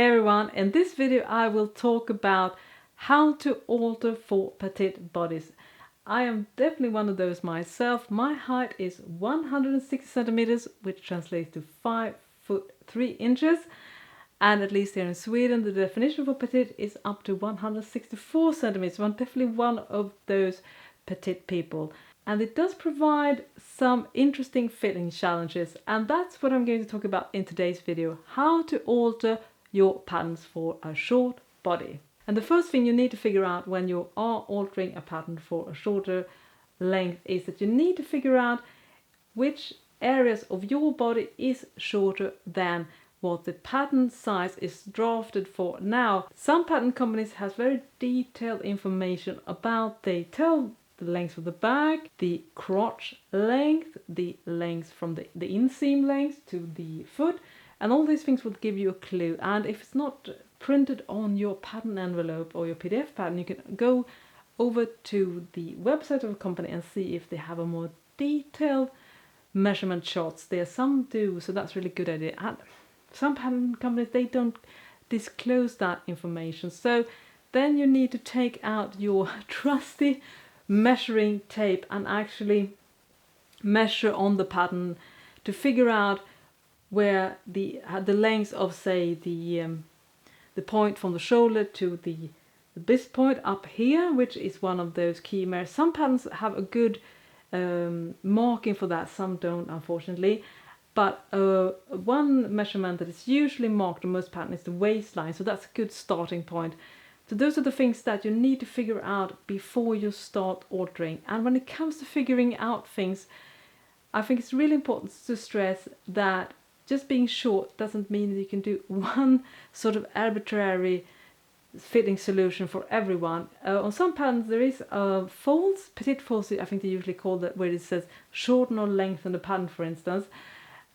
Hey everyone, in this video I will talk about how to alter for petite bodies. I am definitely one of those myself. My height is 160 centimeters, which translates to 5 foot 3 inches. And at least here in Sweden, the definition for petite is up to 164 centimeters. So I'm definitely one of those petite people. And it does provide some interesting fitting challenges. And that's what I'm going to talk about in today's video. How to alter your patterns for a short body. And the first thing you need to figure out when you are altering a pattern for a shorter length is that you need to figure out which areas of your body is shorter than what the pattern size is drafted for. Now, some pattern companies have very detailed information about, they tell the length of the back, the crotch length, the length from the inseam length to the foot, and all these things will give you a clue. And if it's not printed on your pattern envelope or your PDF pattern, you can go over to the website of a company and see if they have a more detailed measurement charts there. Some do, so that's really good idea. And some pattern companies, they don't disclose that information. So then you need to take out your trusty measuring tape and actually measure on the pattern to figure out where the length of, say, the point from the shoulder to the bust point up here, which is one of those key measures. Some patterns have a good marking for that, some don't, unfortunately. But one measurement that is usually marked on most patterns is the waistline, so that's a good starting point. So those are the things that you need to figure out before you start altering. And when it comes to figuring out things, I think it's really important to stress that just being short doesn't mean that you can do one sort of arbitrary fitting solution for everyone. On some patterns there is folds, petite folds, I think they usually call that, where it says shorten or lengthen the pattern, for instance.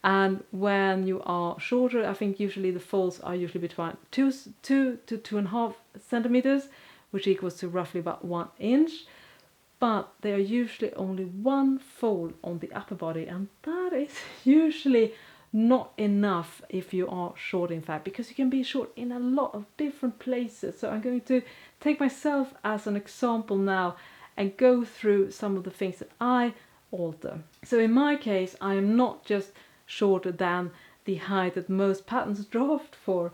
And when you are shorter, I think usually the folds are usually between 2 to 2.5 centimeters, which equals to roughly about 1 inch. But there are usually only one fold on the upper body, and that is usually not enough if you are short, in fact, because you can be short in a lot of different places. So I'm going to take myself as an example now and go through some of the things that I alter. So in my case, I am not just shorter than the height that most patterns draft for.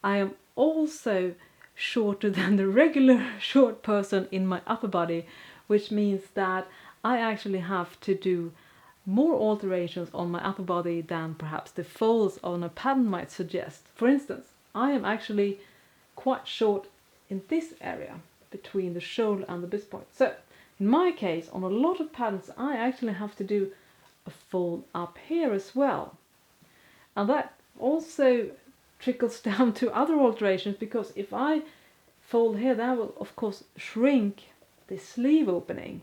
I am also shorter than the regular short person in my upper body, which means that I actually have to do more alterations on my upper body than perhaps the folds on a pattern might suggest. For instance, I am actually quite short in this area between the shoulder and the bust point. So in my case, on a lot of patterns, I actually have to do a fold up here as well. And that also trickles down to other alterations, because if I fold here, that will of course shrink the sleeve opening.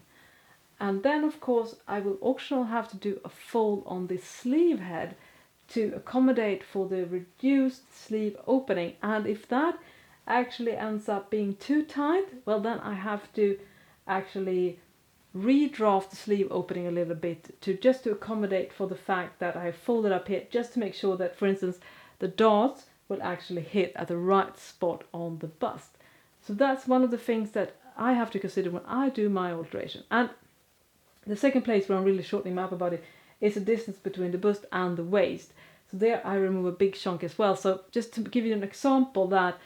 And then of course I will also have to do a fold on the sleeve head to accommodate for the reduced sleeve opening. And if that actually ends up being too tight, well, then I have to actually redraft the sleeve opening a little bit to accommodate for the fact that I folded up here, just to make sure that, for instance, the darts will actually hit at the right spot on the bust. So that's one of the things that I have to consider when I do my alteration. And the second place where I'm really shortening my upper body is the distance between the bust and the waist. So there I remove a big chunk as well. So just to give you an example, that,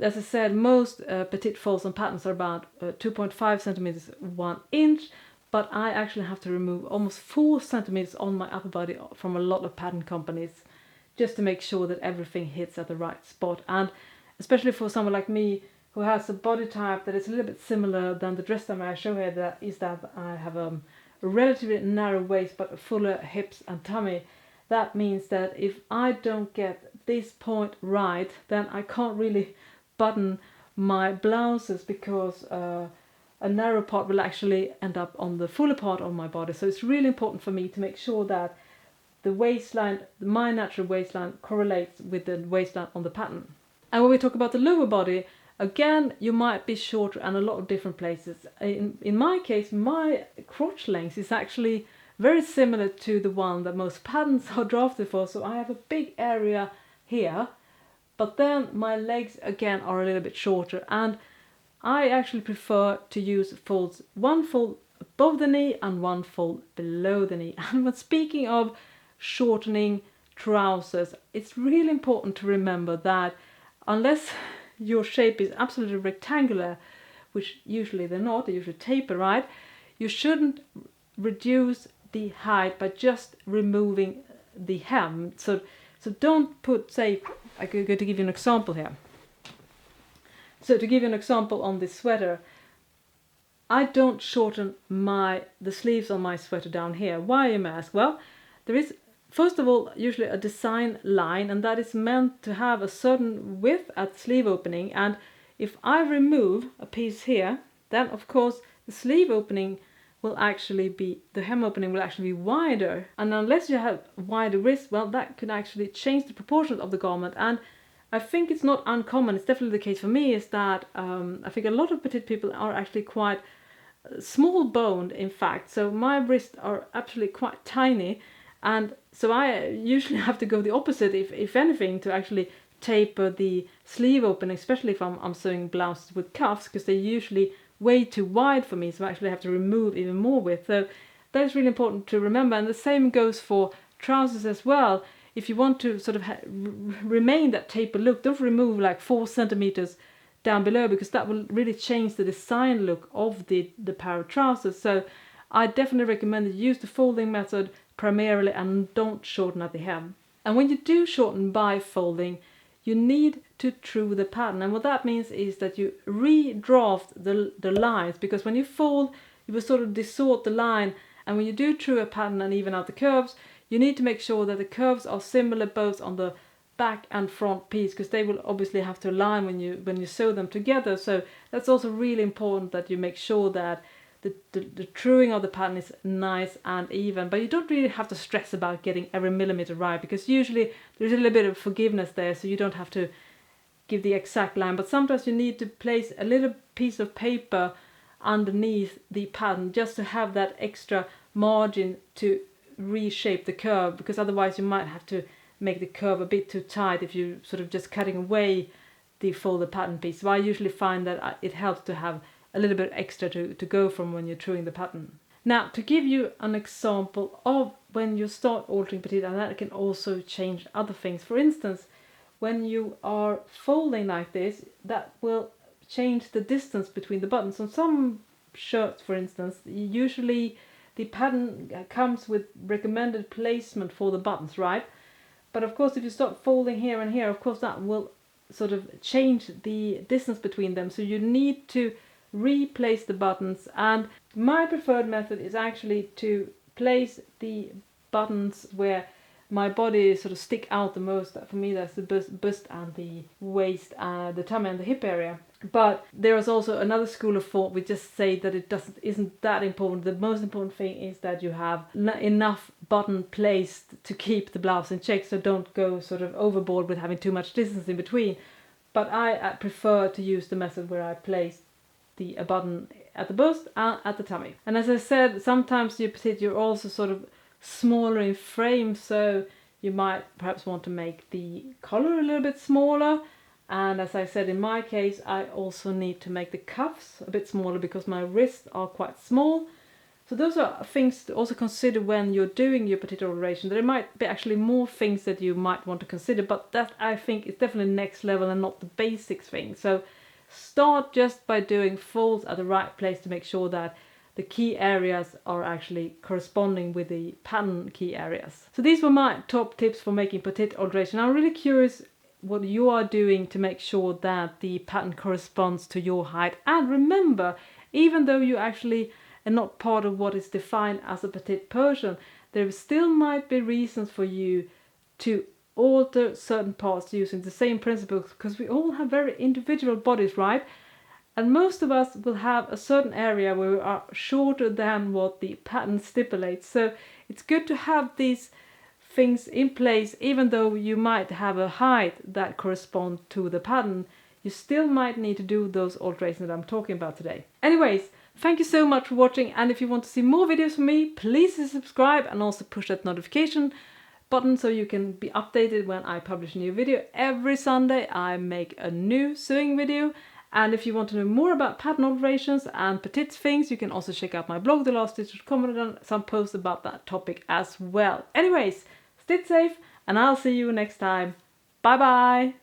as I said, most petite folds and patterns are about 2.5 centimeters, 1 inch. But I actually have to remove almost 4 centimeters on my upper body from a lot of pattern companies, just to make sure that everything hits at the right spot. And especially for someone like me, who has a body type that is a little bit similar than the dress that I show here, that is that I have a relatively narrow waist but fuller hips and tummy. That means that if I don't get this point right, then I can't really button my blouses, because a narrow part will actually end up on the fuller part of my body. So it's really important for me to make sure that the waistline, my natural waistline, correlates with the waistline on the pattern. And when we talk about the lower body, again, you might be shorter in a lot of different places. In my case, my crotch length is actually very similar to the one that most patterns are drafted for. So I have a big area here but then my legs again are a little bit shorter, and I actually prefer to use folds, one fold above the knee and one fold below the knee. And when speaking of shortening trousers, it's really important to remember that unless your shape is absolutely rectangular, which usually they're not, they usually taper, right? You shouldn't reduce the height by just removing the hem. So don't put, say, I'm going to give you an example here. So to give you an example on this sweater, I don't shorten the sleeves on my sweater down here. Why, you may ask? Well, there is, first of all, usually a design line, and that is meant to have a certain width at the sleeve opening. And if I remove a piece here, then of course the sleeve opening will actually be, the hem opening will actually be wider. And unless you have wider wrists, well, that could actually change the proportions of the garment. And I think it's not uncommon, it's definitely the case for me, is that I think a lot of petite people are actually quite small boned, in fact. So my wrists are actually quite tiny, and so I usually have to go the opposite, if anything, to actually taper the sleeve open, especially if I'm sewing blouses with cuffs, because they're usually way too wide for me, so I actually have to remove even more width. So that's really important to remember, and the same goes for trousers as well. If you want to sort of remain that taper look, don't remove like 4 centimeters down below, because that will really change the design look of the pair of trousers. So I definitely recommend that you use the folding method primarily and don't shorten at the hem. And when you do shorten by folding, you need to true the pattern, and what that means is that you redraft the lines, because when you fold you will sort of distort the line, and when you do true a pattern and even out the curves, you need to make sure that the curves are similar both on the back and front piece, because they will obviously have to align when you sew them together. So that's also really important that you make sure that the truing of the pattern is nice and even, but you don't really have to stress about getting every millimeter right, because usually there's a little bit of forgiveness there, so you don't have to give the exact line. But sometimes you need to place a little piece of paper underneath the pattern just to have that extra margin to reshape the curve, because otherwise you might have to make the curve a bit too tight if you sort of just cutting away the folded pattern piece. So I usually find that it helps to have a little bit extra to go from when you're truing the pattern. Now, to give you an example of when you start altering petite, and that can also change other things. For instance, when you are folding like this, that will change the distance between the buttons. On some shirts, for instance, usually the pattern comes with recommended placement for the buttons, right? But of course, if you start folding here and here, of course that will sort of change the distance between them. So you need to replace the buttons, and my preferred method is actually to place the buttons where my body sort of stick out the most. For me, that's the bust and the waist, the tummy and the hip area. But there is also another school of thought which just say that it isn't that important. The most important thing is that you have enough button placed to keep the blouse in check, so don't go sort of overboard with having too much distance in between. But I prefer to use the method where I place a button at the bust and at the tummy. And as I said, sometimes you're also sort of smaller in frame, so you might perhaps want to make the collar a little bit smaller. And as I said, in my case, I also need to make the cuffs a bit smaller because my wrists are quite small. So those are things to also consider when you're doing your petite alteration. There might be actually more things that you might want to consider, but that I think is definitely next level and not the basics thing. So start just by doing folds at the right place to make sure that the key areas are actually corresponding with the pattern key areas. So these were my top tips for making petite alteration. I'm really curious what you are doing to make sure that the pattern corresponds to your height. And remember, even though you actually are not part of what is defined as a petite person, there still might be reasons for you to alter certain parts using the same principles, because we all have very individual bodies, right? And most of us will have a certain area where we are shorter than what the pattern stipulates. So it's good to have these things in place. Even though you might have a height that corresponds to the pattern, you still might need to do those alterations that I'm talking about today. Anyways, thank you so much for watching, and if you want to see more videos from me, please subscribe and also push that notification button so you can be updated when I publish a new video. Every Sunday I make a new sewing video. And if you want to know more about pattern alterations and petite things, you can also check out my blog, thelaststitch.com, and I've done some posts about that topic as well. Anyways, stay safe, and I'll see you next time. Bye bye!